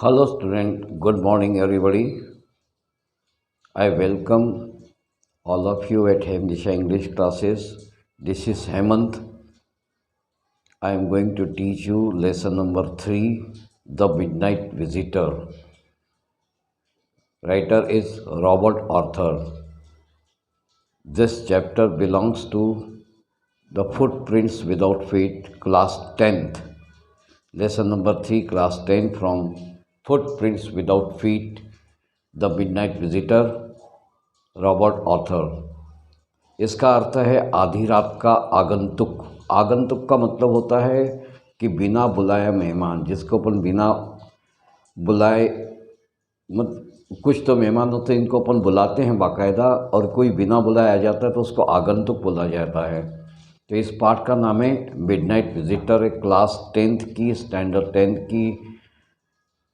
Hello student, good morning everybody. I welcome all of you at Hemdisha English classes. This is Hemant. I am going to teach you lesson number 3, The Midnight Visitor. Writer is Robert Arthur. This chapter belongs to The Footprints Without Feet, class 10th. Lesson number 3, class 10 from Footprints Without Feet, The Midnight Visitor, Robert author. इसका अर्थ है आधी रात का आगंतुक। आगंतुक का मतलब होता है कि बिना बुलाया मेहमान, जिसको अपन बिना बुलाए मत कुछ तो मेहमान होते हैं इनको अपन बुलाते हैं बाकायदा, और कोई बिना बुलाए आ जाता है तो उसको आगंतुक बोला जाता है। तो इस पाठ का नाम है मिडनाइट विजिटर। क्लास 10th की, स्टैंडर्ड 10th की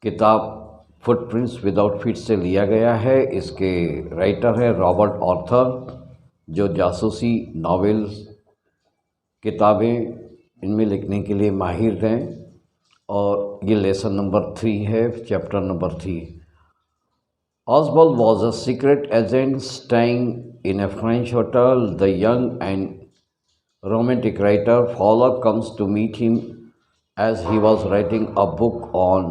किताब फुटप्रिंट्स विदाउट फीट से लिया गया है। इसके राइटर है रॉबर्ट ऑर्थर, जो जासूसी नॉवेल्स किताबें इनमें लिखने के लिए माहिर हैं। और ये लेसन नंबर 3 है, chapter number 3। Oswald was a secret agent staying in a French hotel. The young and romantic writer Fowler comes to meet him as he was writing a book on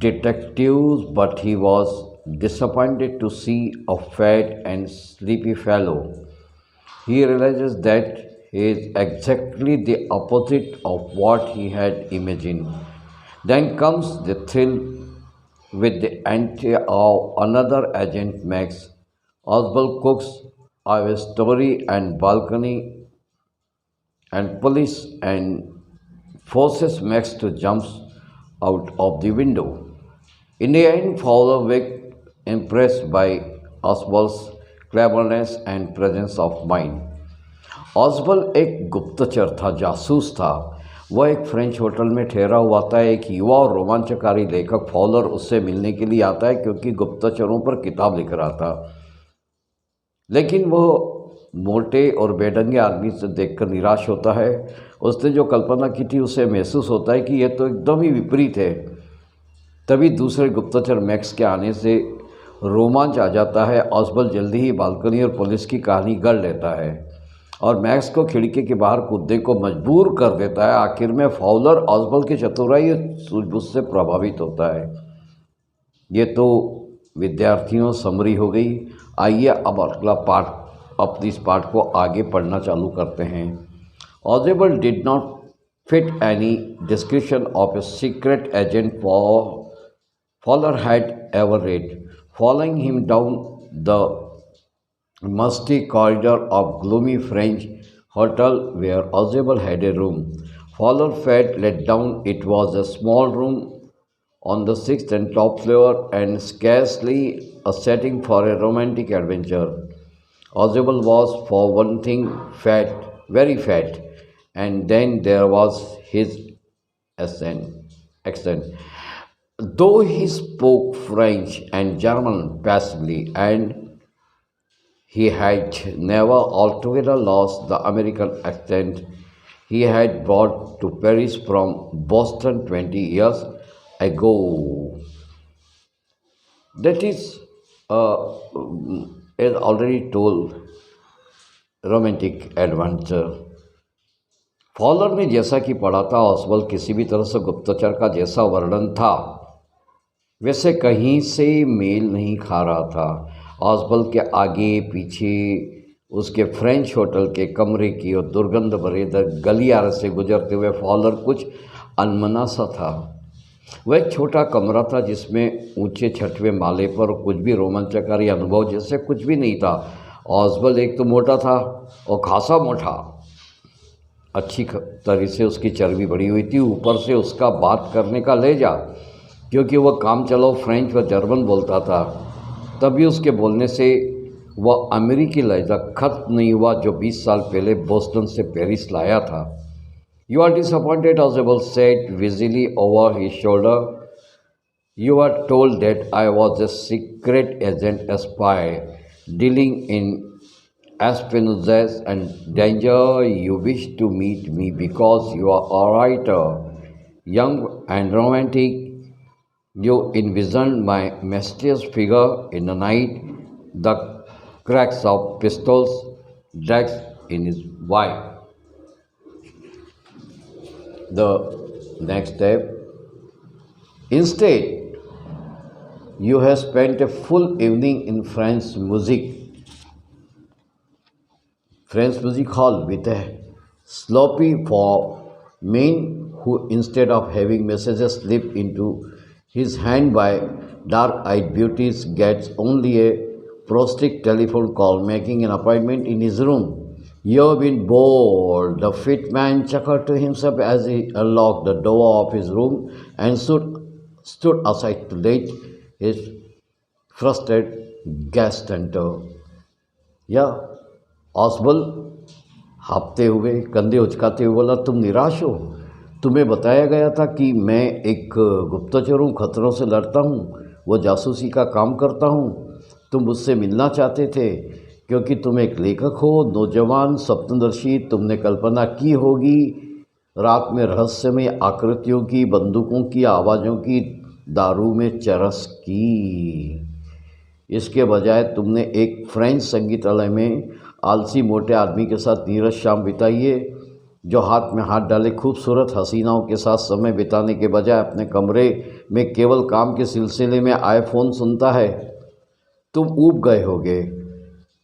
detectives, but he was disappointed to see a fat and sleepy fellow. He realizes that he is exactly the opposite of what he had imagined. Then comes the thrill with the entry of another agent, Max. Oswald cooks a story and balcony and police and forces Max to jump out of the window. In the end, Fowler was impressed by Oswald's cleverness and presence of mind. ऑसबल एक गुप्तचर था, जासूस था। वह एक French hotel में ठहरा हुआ था। एक युवा और रोमांचकारी लेखक फॉलर उससे मिलने के लिए आता है, क्योंकि गुप्तचरों पर किताब लिख रहा था। लेकिन वह मोटे और बेढंगे आदमी से देखकर निराश होता है। उसने जो कल्पना की थी उसे महसूस होता है कि यह तो एकदम ही विपरीत है। तभी दूसरे गुप्तचर मैक्स के आने से रोमांच आ जाता है। ऑसबल जल्दी ही बालकनी और पुलिस की कहानी गढ़ लेता है और मैक्स को खिड़की के बाहर कूदने को मजबूर कर देता है। आखिर में फाउलर ऑसबल की चतुराई और सूझबूझ से प्रभावित होता है। ये तो विद्यार्थियों समरी हो गई। आइए अब अगला पाठ, इस पाठ को आगे पढ़ना चालू करते हैं। Ausable did not fit any description of a secret agent Fowler had ever read. Following him down the musty corridor of gloomy French hotel where Oswald had a room, Fowler felt let down. It was a small room on the 6th and top floor, and scarcely a setting for a romantic adventure. Oswald was, for one thing, fat, very fat, and then there was his accent. Though he spoke French and German passably, and he had never altogether lost the American accent he had brought to Paris from Boston 20 years ago. That is, as already told, romantic adventure. Fowler ने जैसा कि पढ़ा था, ऑसवल्ड किसी भी तरह से गुप्तचर का जैसा वर्णन था वैसे कहीं से मेल नहीं खा रहा था। ऑसवल्ड के आगे पीछे उसके फ्रेंच होटल के कमरे की और दुर्गंध भरे गलियारे से गुजरते हुए फॉलर कुछ अनमना सा था। वह एक छोटा कमरा था जिसमें ऊंचे छठवें माले पर कुछ भी रोमांचकारी अनुभव जैसे कुछ भी नहीं था। ऑसवल्ड एक तो मोटा था और खासा मोटा, अच्छी तरह से उसकी चर्बी बढ़ी हुई थी। ऊपर से उसका बात करने का लहजा, क्योंकि वह काम चलाओ फ्रेंच व जर्मन बोलता था, तभी उसके बोलने से वह अमेरिकी लहजा खत्म नहीं हुआ जो 20 साल पहले बोस्टन से पेरिस लाया था। You are disappointed, Ausable said wheezily over his shoulder. You are told that I was a secret agent, a spy dealing in espionage and danger. You wish to meet me because you are a writer, young and romantic. You envisioned my mysterious figure in the night, the cracks of pistols, drags in his wife. The next step. Instead, you have spent a full evening in French music hall with a sloppy for men who, instead of having messages slip into his hand by dark-eyed beauties, gets only a prostic telephone call making an appointment in his room. You've been bored, the fit man chuckled to himself as he unlocked the door of his room and stood aside to let his frustrated guest enter. या ऑसबल हाँफते हुए कंधे उचकाते हुए बोला, तुम निराश हो? तुम्हें बताया गया था कि मैं एक गुप्तचर हूँ, खतरों से लड़ता हूँ, वो जासूसी का काम करता हूँ। तुम मुझसे मिलना चाहते थे क्योंकि तुम एक लेखक हो, नौजवान स्वप्नदर्शी। तुमने कल्पना की होगी रात में रहस्यमय आकृतियों की, बंदूकों की आवाज़ों की, दारू में चरस की। इसके बजाय तुमने एक फ्रेंच संगीतालय में आलसी मोटे आदमी के साथ नीरस शाम बिताई है, जो हाथ में हाथ डाले खूबसूरत हसीनाओं के साथ समय बिताने के बजाय अपने कमरे में केवल काम के सिलसिले में आए फ़ोन सुनता है। तुम ऊब गए होगे।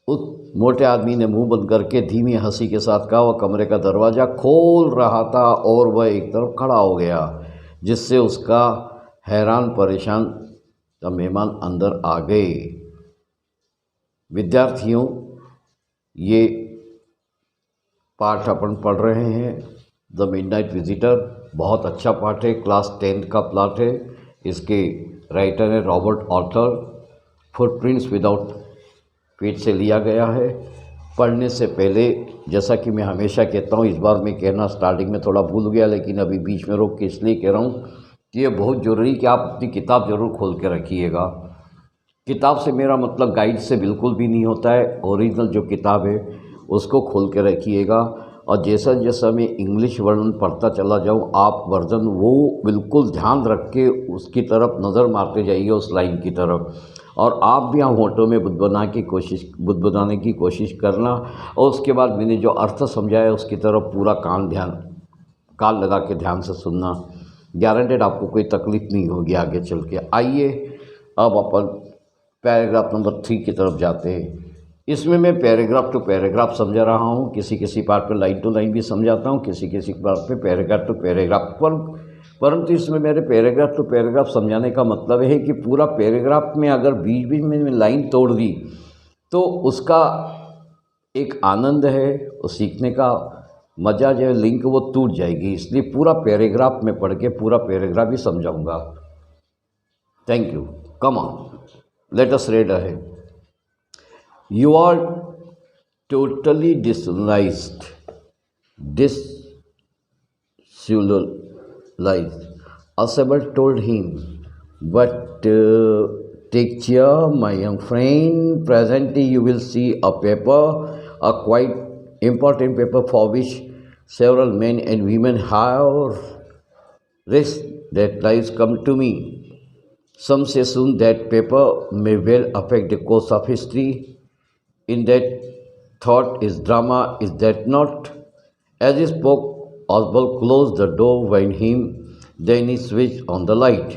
उस मोटे आदमी ने मुंह बंद करके धीमी हंसी के साथ कहा। वह कमरे का दरवाज़ा खोल रहा था और वह एक तरफ खड़ा हो गया, जिससे उसका हैरान परेशान मेहमान अंदर आ गए। विद्यार्थियों, ये पाठ अपन पढ़ रहे हैं द मिडनाइट विजिटर। बहुत अच्छा पाठ है, क्लास 10 का प्लॉट है। इसके राइटर है Robert Arthur. Footprints without feet से लिया गया है। पढ़ने से पहले, जैसा कि मैं हमेशा कहता हूँ, इस बार मैं कहना स्टार्टिंग में थोड़ा भूल गया, लेकिन अभी बीच में रोक के इसलिए कह रहा हूँ कि ये बहुत ज़रूरी कि आप अपनी किताब ज़रूर खोल के रखिएगा। किताब से मेरा मतलब गाइड से बिल्कुल भी नहीं होता है, ओरिजिनल जो किताब है उसको खोल के रखिएगा। और जैसा जैसा मैं इंग्लिश वर्णन पढ़ता चला जाऊँ, आप वर्जन वो बिल्कुल ध्यान रख के उसकी तरफ नज़र मारते जाइए, उस लाइन की तरफ। और आप भी यहाँ होठों में बुदबुदाने की कोशिश करना, और उसके बाद मैंने जो अर्थ समझाया उसकी तरफ पूरा कान लगा के ध्यान से सुनना। गारंटेड आपको कोई तकलीफ़ नहीं होगी आगे चल के। आइए अब अपन पैराग्राफ नंबर 3 की तरफ जाते हैं। इसमें मैं पैराग्राफ टू पैराग्राफ समझा रहा हूँ, किसी पार्ट पे लाइन टू लाइन भी समझाता हूँ, किसी पार्ट पे पैराग्राफ टू पैराग्राफ। परंतु इसमें मेरे पैराग्राफ टू पैराग्राफ समझाने का मतलब है कि पूरा पैराग्राफ में अगर बीच बीच में लाइन तोड़ दी तो उसका एक आनंद है, उस सीखने का मज़ा जो है, लिंक वो टूट जाएगी। इसलिए पूरा पैराग्राफ में पढ़ के पूरा पैराग्राफ ही समझाऊंगा। Thank you. Come on, let us read ahead. You are totally disorganized. Asabel told him. But take care, my young friend. Presently you will see a paper, a quite important paper for which several men and women have risked their lives come to me. Some say soon that paper may well affect the course of history. In that thought is drama, is that not? As he spoke, Oswald closed the door behind him, then he switched on the light.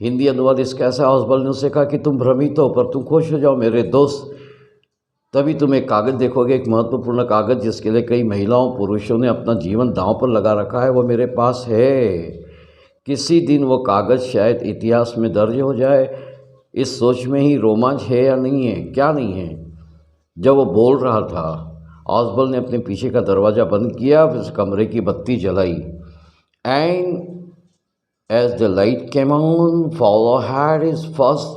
Hindi अनुवाद इसका ऐसा, ऑसबॉल्ड ने उससे कहा कि तुम भ्रमित हो पर तुम खुश हो जाओ मेरे दोस्त। तभी तुम एक कागज़ देखोगे, एक महत्वपूर्ण कागज़ जिसके लिए कई महिलाओं पुरुषों ने अपना जीवन दांव पर लगा रखा है, वो मेरे पास है। किसी दिन वो कागज़ शायद इतिहास में दर्ज हो जाए। इस सोच में ही रोमांच है या नहीं है, क्या नहीं है। जब वो बोल रहा था, ऑसबॉल्ड ने अपने पीछे का दरवाज़ा बंद किया, फिर उस कमरे की बत्ती जलाई। And as the light came on, Fowler had his first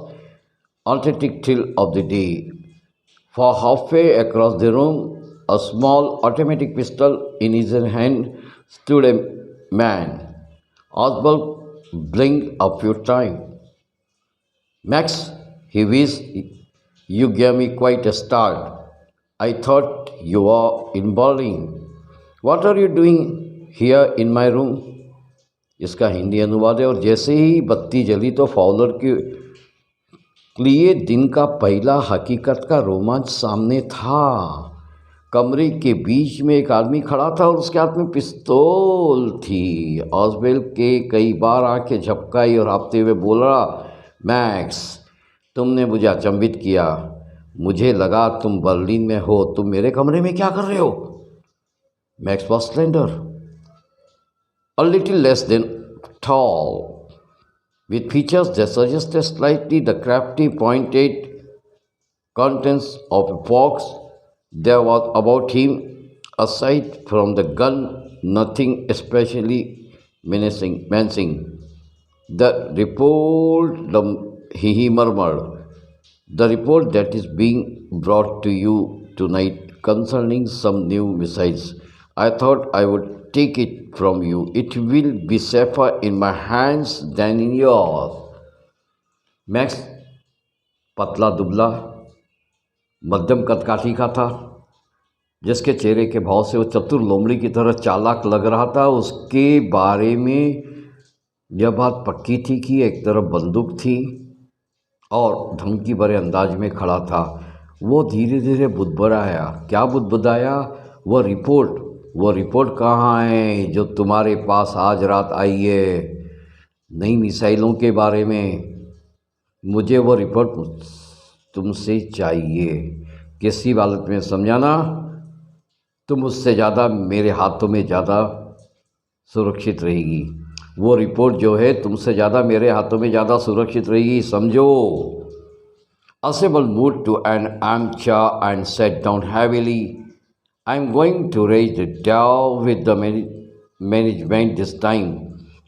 authentic thrill of the day. For halfway across the room, a small automatic pistol in his hand, stood a man. Oswald blinked a few times. Max, he wheezed, you gave me quite a start. I thought you were in Berlin. What are you doing here in my room? इसका हिंदी अनुवाद है। और जैसे ही बत्ती जली तो faller के लिए दिन का पहला हकीकत का रोमांच सामने था। कमरे के बीच में एक आदमी खड़ा था और उसके हाथ में पिस्तौल थी। ऑसवेल के कई बार आंखें झपकाई और हाँफते हुए बोला, मैक्स, तुमने मुझे अचंभित किया। मुझे लगा तुम बर्लिन में हो। तुम मेरे कमरे में क्या कर रहे हो? Max was slender, a little less than tall, with features that suggested slightly the crafty, pointed contents of a fox. There was about him, aside from the gun, nothing especially menacing. The report, he murmured, the report that is being brought to you tonight concerning some new missiles. I thought I would take it from you. It will be safer in my hands than in yours. Max पतला दुबला मध्यम कदकाठी का था, जिसके चेहरे के भाव से वो चतुर लोमड़ी की तरह चालाक लग रहा था। उसके बारे में यह बात पक्की थी कि एक तरफ बंदूक थी और धमकी भरे अंदाज में खड़ा था। वो धीरे धीरे बुदबुदाया। क्या बुदबुदाया? वो रिपोर्ट कहाँ है जो तुम्हारे पास आज रात आई है, नई मिसाइलों के बारे में? मुझे वो रिपोर्ट तुमसे चाहिए। किसी हालत में समझाना, तुम मुझसे ज़्यादा मेरे हाथों में ज़्यादा सुरक्षित रहेगी। वो रिपोर्ट जो है तुमसे ज़्यादा मेरे हाथों में ज़्यादा सुरक्षित रहेगी, समझो। Assemble moved to an armchair and sat down heavily. I'm going to raise the dough with the management this time,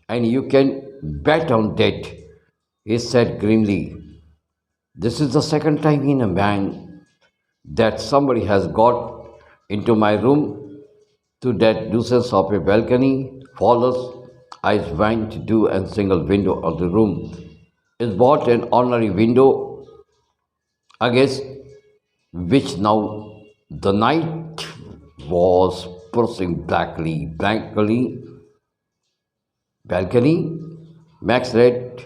and you can bet on that, he said grimly. This is the second time in a man that somebody has got into my room to that nuisance of a balcony. Fowler's eyes went to a single window of the room. It was an ordinary window against which now the night was pulsing blankly. Balcony? Max read.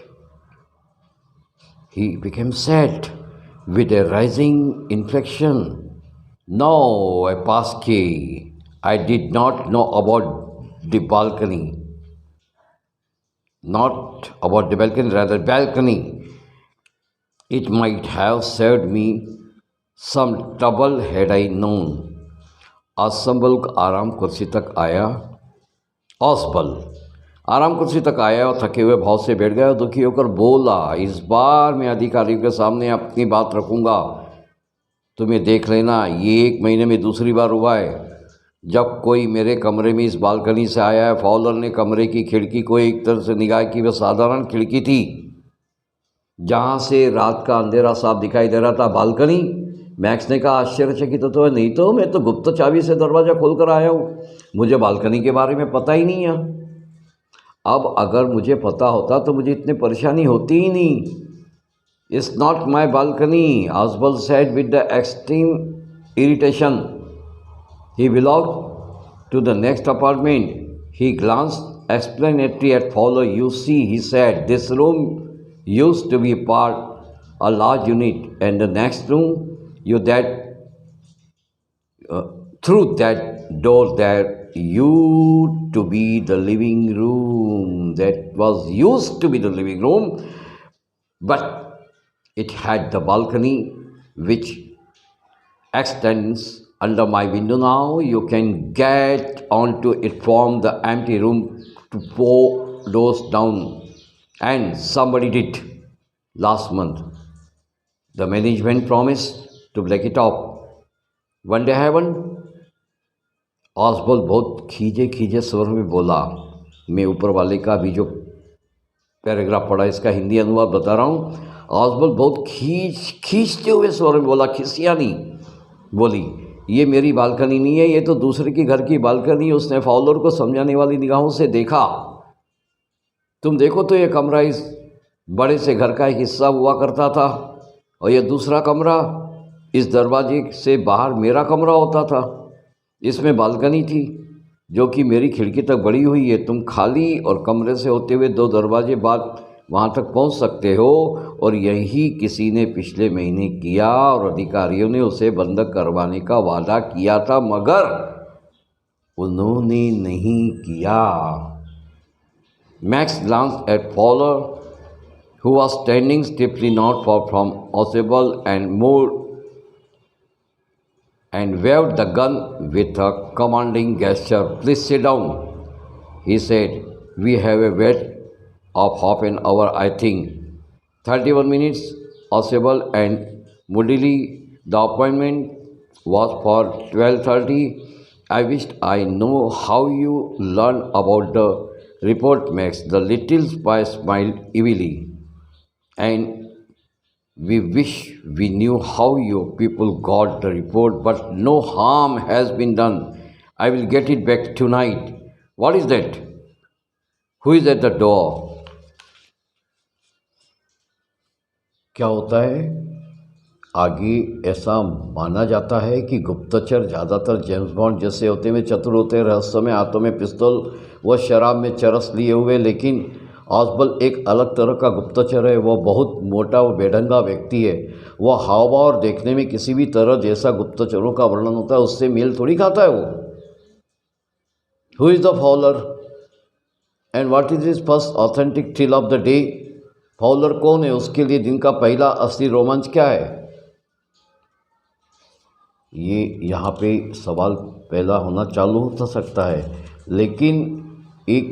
He became sad with a rising inflection. No, a passkey. I did not know about the balcony. Not about the balcony, rather balcony. It might have saved me some trouble had I known. असम्बल आराम कुर्सी तक आया। ऑसबल आराम कुर्सी तक आया और थके हुए भाव से बैठ गया और दुखी होकर बोला, इस बार मैं अधिकारियों के सामने अपनी बात रखूँगा। तुम्हें देख लेना, ये 1 महीने में दूसरी बार हुआ है जब कोई मेरे कमरे में इस बालकनी से आया है। फॉलर ने कमरे की खिड़की को एक तरह से निगाह की। वह साधारण खिड़की थी जहाँ से रात का अंधेरा साफ दिखाई दे रहा था। बालकनी? मैक्स ने कहा, आश्चर्यचकित तो नहीं तो मैं तो गुप्त चाबी से दरवाज़ा खोल कर आया हूँ। मुझे बालकनी के बारे में पता ही नहीं है। अब अगर मुझे पता होता तो मुझे इतनी परेशानी होती ही नहीं। It's not my balcony, Ausable said with the extreme irritation. He belonged to the next apartment. He glanced explanatory at Fowler. You see, he said, this room used to be a large unit, and the next room, through that door there used to be the living room. That was used to be the living room, but it had the balcony which extends under my window now. You can get onto it from the empty room to 4 doors down, and somebody did last month. The management promised to break it up. One day haven't. ऑसबल बहुत खींचे स्वर में बोला। मैं ऊपर वाले का भी जो पैराग्राफ पढ़ा इसका हिंदी अनुवाद बता रहा हूँ। ऑसबल बहुत खींचते हुए स्वर में बोला, खिसियानी बोली, ये मेरी बालकनी नहीं है, ये तो दूसरे के घर की बालकनी है। उसने फॉलर को समझाने वाली निगाहों से देखा। तुम देखो तो ये कमरा इस बड़े से घर का एक हिस्सा हुआ करता था, और यह दूसरा कमरा इस दरवाजे से बाहर मेरा कमरा होता था। इसमें बालकनी थी जो कि मेरी खिड़की तक बढ़ी हुई है। तुम खाली और कमरे से होते हुए 2 दरवाजे बाद वहाँ तक पहुँच सकते हो, और यही किसी ने पिछले महीने किया और अधिकारियों ने उसे बंद करवाने का वादा किया था, मगर उन्होंने नहीं किया। Max glanced at Fowler, who was standing stiffly not far from Oswald, and waved the gun with a commanding gesture. "Please sit down," he said. "We have a wait of half an hour, I think." 31 minutes, Oswald and moodily. "The appointment was for 12:30. I wished I know how you learned about the report, Max." The little spy smiled evilly. "And we wish we knew how your people got the report, but no harm has been done. I will get it back tonight. What is that? Who is at the door?" क्या होता है? आगे ऐसा माना जाता है कि गुप्तचर ज़्यादातर जेम्स बॉन्ड जैसे होते हैं, वे चतुर होते हैं, रहस्य में, हाथों में पिस्तौल व शराब में चरस लिए हुए। लेकिन ऑसबल एक अलग तरह का गुप्तचर है। वह बहुत मोटा व बेढंगा व्यक्ति है। वह हाव भाव और देखने में किसी भी तरह जैसा गुप्तचरों का वर्णन होता है उससे मेल थोड़ी खाता है वो। Who is the follower and what is his first authentic thrill of the day? Follower कौन है? उसके लिए दिन का पहला असली रोमांच क्या है? ये यहाँ पे सवाल पैदा होना चालू हो सकता है, लेकिन एक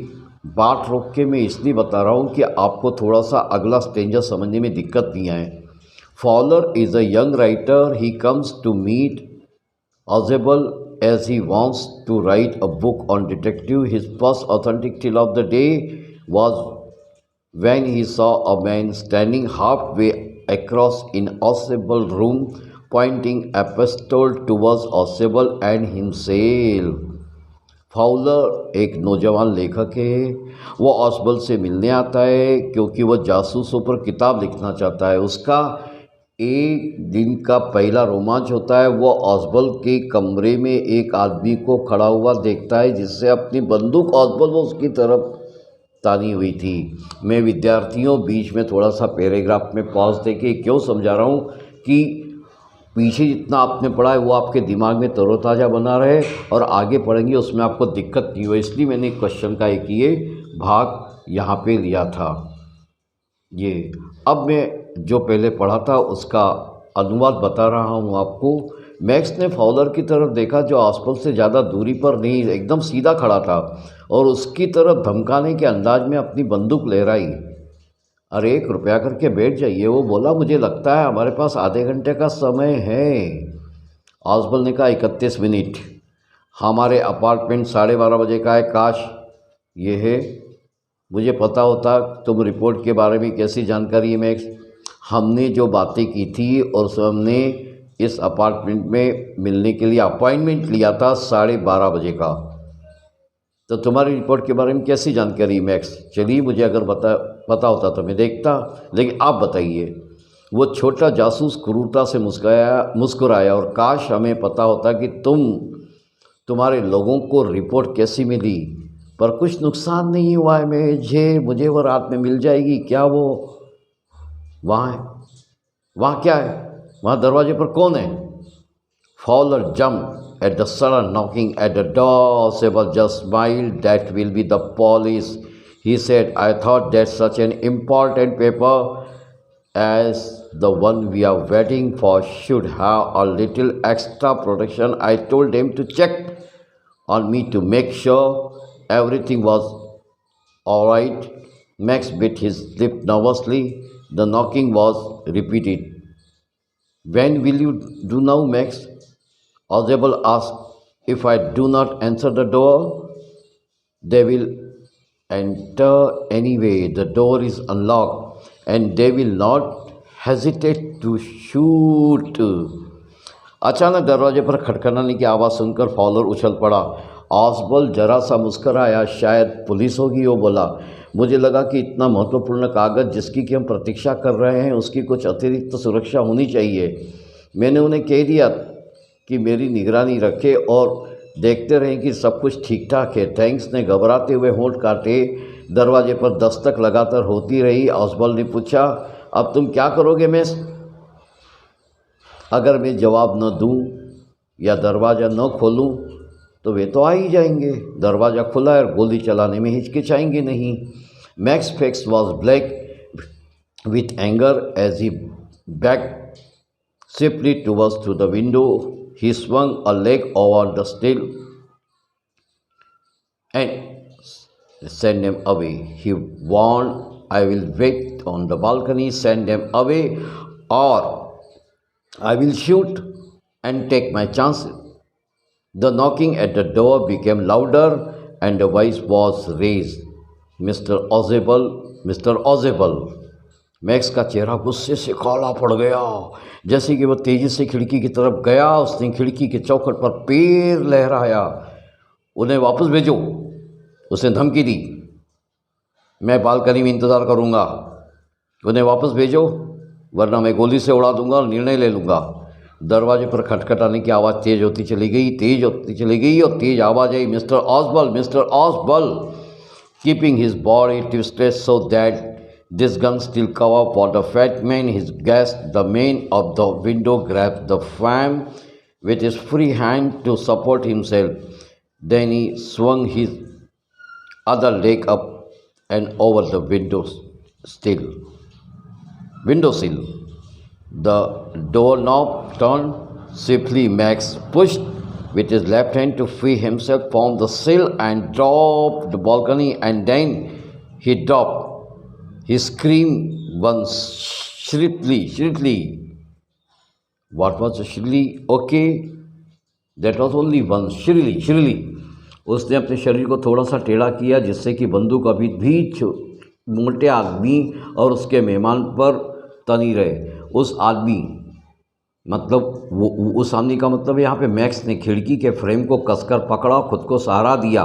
बात रोक के मैं इसलिए बता रहा हूँ कि आपको थोड़ा सा अगला स्टेंजर समझने में दिक्कत नहीं आए। Fowler is a young writer. ही comes to meet Oswald as he wants to write a book on detective. His first authentic tale of the day was when he saw a man standing halfway across in Oswald's room, pointing a pistol towards Oswald and himself. Fowler एक नौजवान लेखक है। वो ऑसबल से मिलने आता है क्योंकि वह जासूसों पर किताब लिखना चाहता है। उसका एक दिन का पहला रोमांच होता है। वो ऑसबल के कमरे में एक आदमी को खड़ा हुआ देखता है जिससे अपनी बंदूक ऑसबल वो उसकी तरफ तानी हुई थी। मैं विद्यार्थियों बीच में थोड़ा सा पैराग्राफ में पॉज देके क्यों समझा रहा हूँ कि पीछे जितना आपने पढ़ा है वो आपके दिमाग में तरोताज़ा बना रहे और आगे पढ़ेंगे उसमें आपको दिक्कत नहीं हो, इसलिए मैंने क्वेश्चन का एक ये भाग यहाँ पे लिया था। ये अब मैं जो पहले पढ़ा था उसका अनुवाद बता रहा हूँ आपको। मैक्स ने फॉलोअर की तरफ देखा जो ऑसबल से ज़्यादा दूरी पर नहीं, एकदम सीधा खड़ा था और उसकी तरफ धमकाने के अंदाज में अपनी बंदूक लहराई। "अरे 1 रुपया करके बैठ जाइए," वो बोला। "मुझे लगता है हमारे पास आधे घंटे का समय है।" ऑसबल ने कहा 31 मिनट। "हमारे अपार्टमेंट 12:30 बजे का है। काश ये है। मुझे पता होता। तुम रिपोर्ट के बारे में कैसी जानकारी है मैक्स? हमने जो बातें की थी और हमने इस अपार्टमेंट में मिलने के लिए अपॉइंटमेंट लिया था 12:30 बजे का। तो तुम्हारी रिपोर्ट के बारे में कैसी जानकारी मैक्स? चलिए, मुझे अगर पता होता तो मैं देखता, लेकिन आप बताइए।" वो छोटा जासूस क्रूरता से मुस्कुराया और काश हमें पता होता कि तुम्हारे लोगों को रिपोर्ट कैसी मिली, पर कुछ नुकसान नहीं हुआ है। मुझे वो रात में मिल जाएगी क्या? वो वहाँ है। वहाँ क्या है? वहाँ दरवाजे पर कौन है? Fowler jumped at the sudden knocking at the door. Oswald just smiled. "That will be the police," he said. "I thought that such an important paper as the one we are waiting for should have a little extra protection. I told them to check on me to make sure everything was all right." Max bit his lip nervously. The knocking was repeated. "When will you do now, Max?" Oswald asked. "If I do not answer the door, they will enter anyway. The door is unlocked and they will not hesitate to shoot." अचानक दरवाजे पर खटखटाने की आवाज़ सुनकर follower उछल पड़ा। ऑसबल जरा सा मुस्कराया। "शायद पुलिस होगी," वो बोला। "मुझे लगा कि इतना महत्वपूर्ण कागज़ जिसकी कि हम प्रतीक्षा कर रहे हैं उसकी कुछ अतिरिक्त सुरक्षा होनी चाहिए। मैंने उन्हें कह दिया कि मेरी निगरानी रखे और देखते रहें कि सब कुछ ठीक ठाक है। थैंक्स ने घबराते हुए होंठ काटे। दरवाजे पर दस्तक लगातार होती रही। ऑसबॉल्ड ने पूछा, अब तुम क्या करोगे मिस? अगर मैं जवाब न दूं या दरवाज़ा न खोलूं तो वे तो आ ही जाएंगे। दरवाज़ा खुला और गोली चलाने में हिचकिचाएंगे नहीं। Max fakes was black with anger as he backed swiftly towards to the window. He swung a leg over the sill and sent them away. He warned, I will wait on the balcony, send them away, or I will shoot and take my chances. The knocking at the door became louder and the voice was raised. Mr. Ozable, Mr. Ozable. Max का चेहरा गुस्से से काला पड़ गया। जैसे कि वह तेज़ी से खिड़की की तरफ गया, उसने खिड़की के चौखट पर पैर लहराया। उन्हें वापस भेजो, उसने धमकी दी। मैं बालकनी में इंतज़ार करूँगा। उन्हें वापस भेजो वरना मैं गोली से उड़ा दूंगा और निर्णय ले लूँगा। दरवाजे पर खटखटाने की आवाज़ तेज़ होती चली गई और तेज़ आवाज़ आई, mister Ausable, mister Ausable. Keeping his body twisted so that this gun still cover for the fat man, his guest, the man of the window, grabbed the frame with his free hand to support himself. Then he swung his other leg up and over the windowsill. The doorknob turned swiftly. Max pushed with his left hand to free himself from the sill and dropped the balcony, and then he dropped. He screamed once shrilly. What was shrilly? Okay, that was only once. Shrilly. उसने अपने शरीर को थोड़ा सा टेढ़ा किया जिससे कि बंदूक अभी भी मोटे आदमी और उसके मेहमान पर तनी रहे। उस आदमी मतलब वो उस आदमी का मतलब यहाँ पे मैक्स ने खिड़की के फ्रेम को कसकर पकड़ा, खुद को सहारा दिया।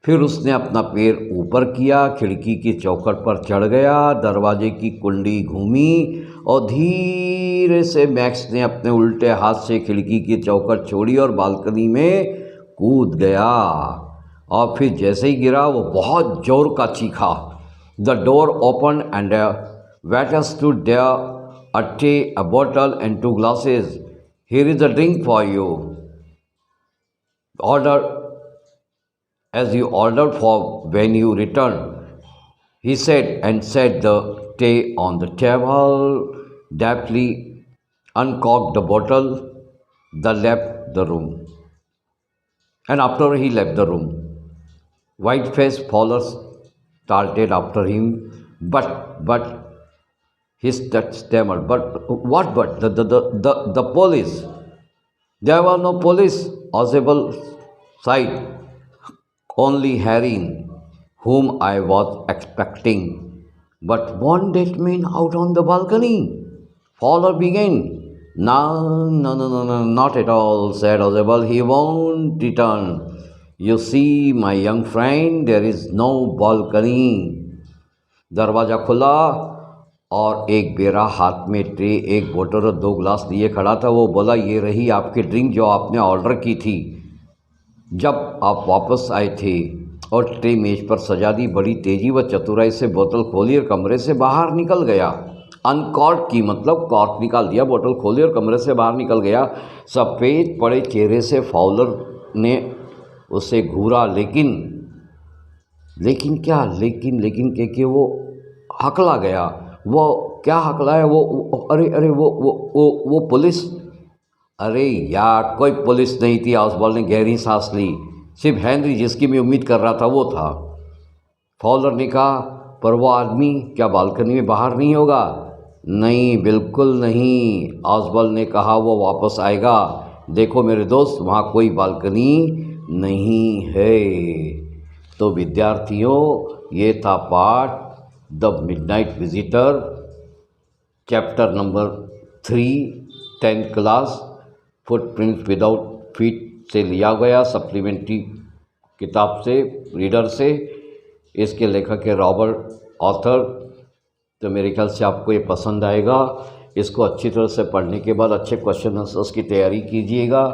फिर उसने अपना पैर ऊपर किया, खिड़की की चौखट पर चढ़ गया, दरवाजे की कुंडी घूमी और धीरे से मैक्स ने अपने उल्टे हाथ से खिड़की की चौखट छोड़ी और बालकनी में कूद गया। और फिर जैसे ही गिरा वो बहुत जोर का चीखा। The door open and waiter stood there, a tea, a bottle and 2 glasses. Here is a drink for you. Order as you ordered for when you returned, he said, and set the tea on the table, deftly uncorked the bottle, left the room. And after he left the room, white-faced Fowler started after him, but he stammered, but what but? The police. There were no police. Osable sighed. Only Harry, whom I was expecting. But won't that man out on the balcony? Fowler began. No, not at all, said Osable. He won't return. You see, my young friend, there is no balcony. दरवाज़ा खुला और एक बेरा हाथ में tray, एक बोतल और 2 गिलास लिए खड़ा था। वो बोला, ये रही आपकी ड्रिंक जो आपने ऑर्डर की थी जब आप वापस आए थे। और ट्रे मेज पर सजा दी। बड़ी तेज़ी व चतुराई से बोतल खोली और कमरे से बाहर निकल गया। अनकॉर्क की मतलब कॉर्क निकाल दिया, बोतल खोली और कमरे से बाहर निकल गया। सफ़ेद पड़े चेहरे से फाउलर ने उसे घूरा, लेकिन क्या के वो हकला गया। वो क्या हकला है? वो अरे वो पुलिस। अरे यार, कोई पुलिस नहीं थी। ऑसबॉल्ड ने गहरी सांस ली। सिर्फ हेनरी, जिसकी मैं उम्मीद कर रहा था, वो था। फॉलर ने कहा, पर वो आदमी क्या बालकनी में बाहर नहीं होगा? नहीं, बिल्कुल नहीं। ऑसबॉल्ड ने कहा, वो वापस आएगा। देखो मेरे दोस्त, वहाँ कोई बालकनी नहीं है। तो विद्यार्थियों, ये था पाठ the midnight visitor, chapter number 3, 10th class, footprint without feet से लिया गया, सप्लीमेंट्री किताब से, रीडर से। इसके लेखक है रॉबर्ट ऑथर। तो मेरे ख्याल से आपको ये पसंद आएगा। इसको अच्छी तरह से पढ़ने के बाद अच्छे क्वेश्चन आंसर्स की तैयारी कीजिएगा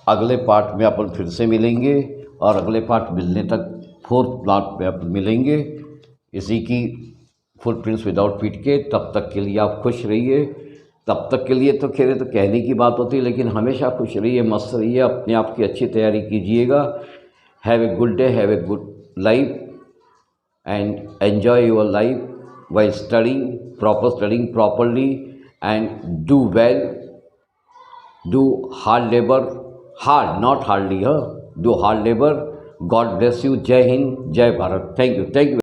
अगले पार्ट में अपन फिर से मिलेंगे और अगले पार्ट मिलने तक फोर्थ पार्ट में अपन मिलेंगे इसी की फुटप्रिंट्स विदाउट फीट के। तब तक के लिए आप खुश रहिए। तब तक के लिए तो खैर तो कहने की बात होती है, लेकिन हमेशा खुश रहिए, मस्त रहिए, अपने आप की अच्छी तैयारी कीजिएगा। Have a good day, have a good life and enjoy your life while studying properly, and do well, do hard labor, hard not hardly, do hard labor. God bless you. Jai Hind, Jai Bharat. Thank you.